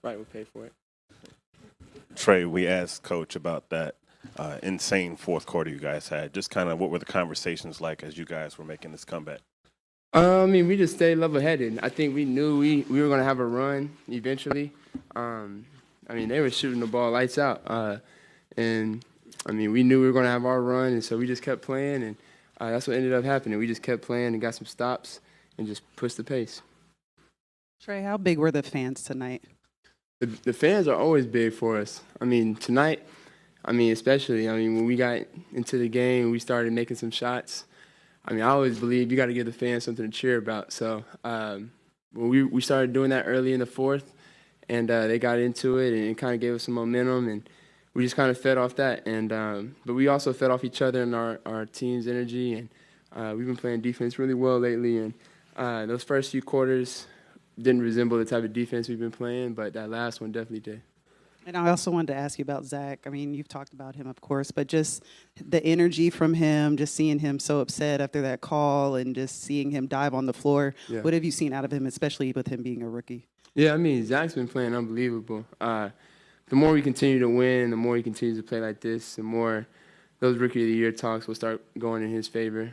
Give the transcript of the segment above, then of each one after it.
Sprite will pay for it. Trae, we asked Coach about that insane fourth quarter you guys had. Just kind of what were the conversations like as you guys were making this comeback? I mean, we just stayed level-headed. I think we knew we were going to have a run eventually. I mean, they were shooting the ball lights out. And, I mean, we knew we were going to have our run, and so we just kept playing, and that's what ended up happening. We just kept playing and got some stops and just pushed the pace. Trae, how big were the fans tonight? The fans are always big for us. I mean, tonight, especially, when we got into the game, we started making some shots. I mean, I always believe you got to give the fans something to cheer about. So when we started doing that early in the fourth, and they got into it, and it kind of gave us some momentum, and we just kind of fed off that. And but we also fed off each other and our team's energy, and we've been playing defense really well lately. And those first few quarters didn't resemble the type of defense we've been playing, but that last one definitely did. And I also wanted to ask you about Zach. I mean, you've talked about him, of course, but just the energy from him, just seeing him so upset after that call and just seeing him dive on the floor. Yeah. What have you seen out of him, especially with him being a rookie? Yeah, I mean, Zach's been playing unbelievable. The more we continue to win, the more he continues to play like this, the more those Rookie of the Year talks will start going in his favor.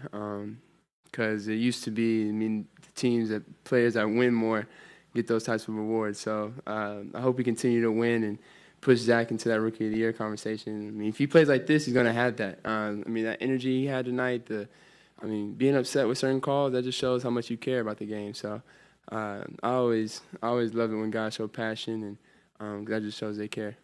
Because it used to be, the players that win more get those types of rewards. So I hope we continue to win and push Zach into that Rookie of the Year conversation. I mean, if he plays like this, he's going to have that. That energy he had tonight, being upset with certain calls, that just shows how much you care about the game. So I always love it when guys show passion, and that just shows they care.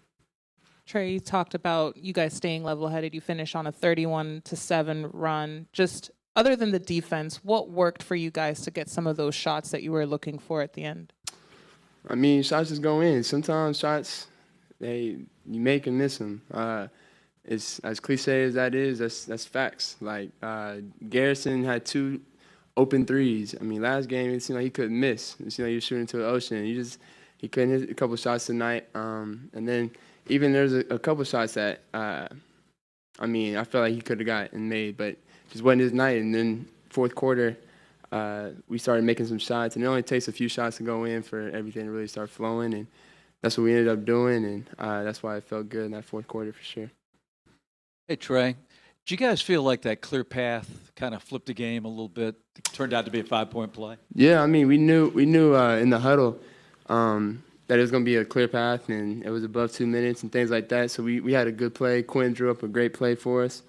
Trae, you talked about you guys staying level-headed. You finished on a 31-7 run. Just other than the defense, what worked for you guys to get some of those shots that you were looking for at the end? I mean, shots just go in. Sometimes shots, you make and miss them. It's as cliche as that is. That's facts. Like Garrison had 2 open threes. I mean, last game it seemed like he couldn't miss. It seemed like he was shooting to the ocean. He couldn't hit a couple shots tonight. And then even there's a couple shots that I felt like he could have got and made, but just wasn't his night. And then fourth quarter, we started making some shots, and it only takes a few shots to go in for everything to really start flowing, and that's what we ended up doing, and that's why it felt good in that fourth quarter for sure. Hey, Trae, did you guys feel like that clear path kind of flipped the game a little bit? It turned out to be a 5-point play? Yeah, I mean, we knew in the huddle that it was going to be a clear path, and it was above 2 minutes and things like that, so we had a good play. Quinn drew up a great play for us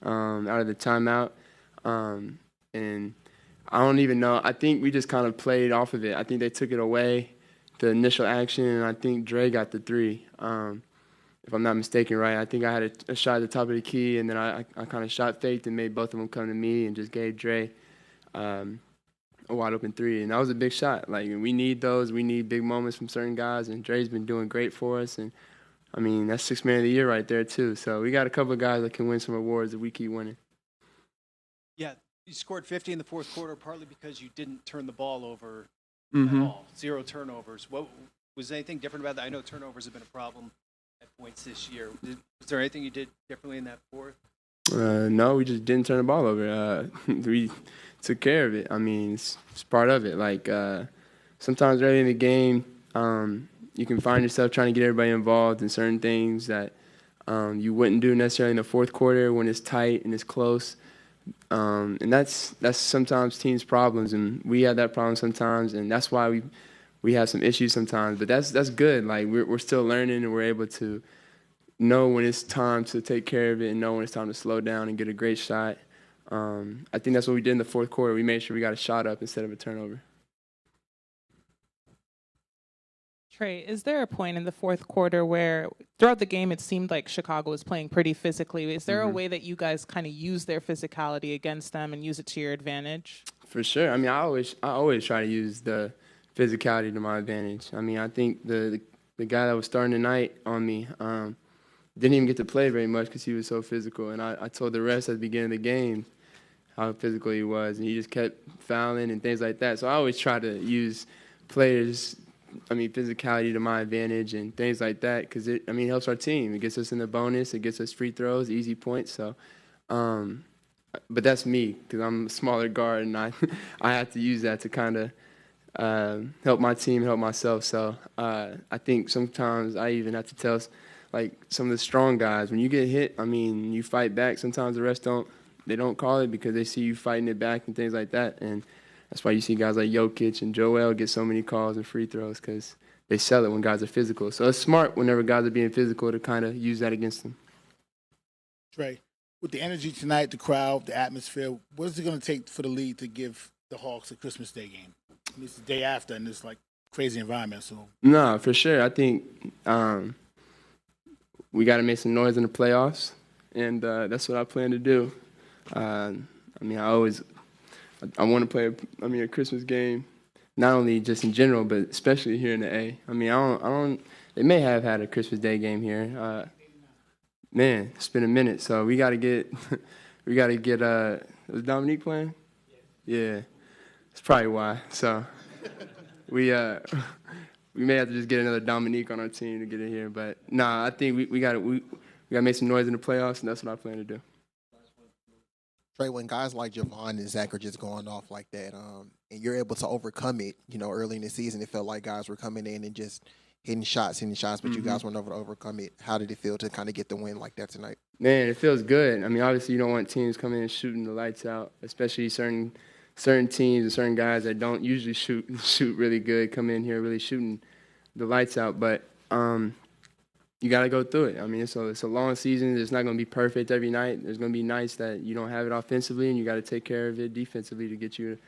out of the timeout, and I don't even know. I think we just kind of played off of it. I think they took it away, the initial action, and I think Trae got the 3. If I'm not mistaken, right? I think I had a shot at the top of the key, and then I kind of shot faked and made both of them come to me and just gave Trae a wide open 3. And that was a big shot. Like, we need those. We need big moments from certain guys, and Trae's been doing great for us. And, I mean, that's Sixth Man of the Year right there, too. So we got a couple of guys that can win some awards if we keep winning. Yeah, you scored 50 in the fourth quarter, partly because you didn't turn the ball over Mm-hmm. at all. 0 turnovers. What was anything different about that? I know turnovers have been a problem at points this year. Was there anything you did differently in that fourth? No, we just didn't turn the ball over. We took care of it. I mean, it's part of it. Like, sometimes early in the game, you can find yourself trying to get everybody involved in certain things that you wouldn't do necessarily in the fourth quarter when it's tight and it's close. And that's sometimes teams' problems, and we have that problem sometimes, and that's why we have some issues sometimes. But that's good. Like, we're still learning, and we're able to know when it's time to take care of it and know when it's time to slow down and get a great shot. I think that's what we did in the fourth quarter. We made sure we got a shot up instead of a turnover. Trae, is there a point in the fourth quarter where throughout the game it seemed like Chicago was playing pretty physically? Is there a way that you guys kind of use their physicality against them and use it to your advantage? For sure. I mean, I always try to use the physicality to my advantage. I mean, I think the guy that was starting tonight on me didn't even get to play very much because he was so physical. And I told the rest at the beginning of the game how physical he was, and he just kept fouling and things like that. So I always try to use physicality to my advantage and things like that because it helps our team. It gets us in the bonus. It gets us free throws, easy points. So, but that's me because I'm a smaller guard, and I have to use that to kind of help my team, help myself. So I think sometimes I even have to tell like some of the strong guys, when you get hit, I mean, you fight back. Sometimes the rest they don't call it because they see you fighting it back and things like that. And that's why you see guys like Jokic and Joel get so many calls and free throws, because they sell it when guys are physical. So it's smart whenever guys are being physical to kind of use that against them. Trae, with the energy tonight, the crowd, the atmosphere, what is it going to take for the league to give the Hawks a Christmas Day game? I mean, it's the day after, and it's like crazy environment. So no, for sure. I think we got to make some noise in the playoffs, and that's what I plan to do. I mean, I want to play a Christmas game, not only just in general, but especially here in the A. I mean, I don't. They may have had a Christmas Day game here. Man, it's been a minute, so we got to get. Was Dominique playing? Yeah, that's probably why. So we may have to just get another Dominique on our team to get it here. But nah, I think we got to make some noise in the playoffs, and that's what I plan to do. Trae, when guys like Javon and Zach are just going off like that, and you're able to overcome it, early in the season, it felt like guys were coming in and just hitting shots, but you guys weren't able to overcome it. How did it feel to kind of get the win like that tonight? Man, it feels good. I mean, obviously you don't want teams coming in and shooting the lights out, especially certain teams and certain guys that don't usually shoot really good come in here really shooting the lights out. But you got to go through it. I mean, it's a long season. It's not going to be perfect every night. There's going to be nights that you don't have it offensively, and you got to take care of it defensively to get you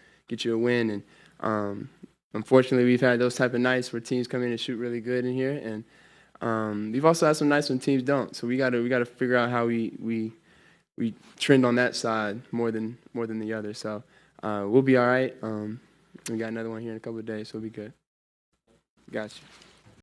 a win. And unfortunately, we've had those type of nights where teams come in and shoot really good in here, and we've also had some nights when teams don't. So we got to figure out how we trend on that side more than the other. So we'll be all right. We got another one here in a couple of days, so we'll be good. Got you.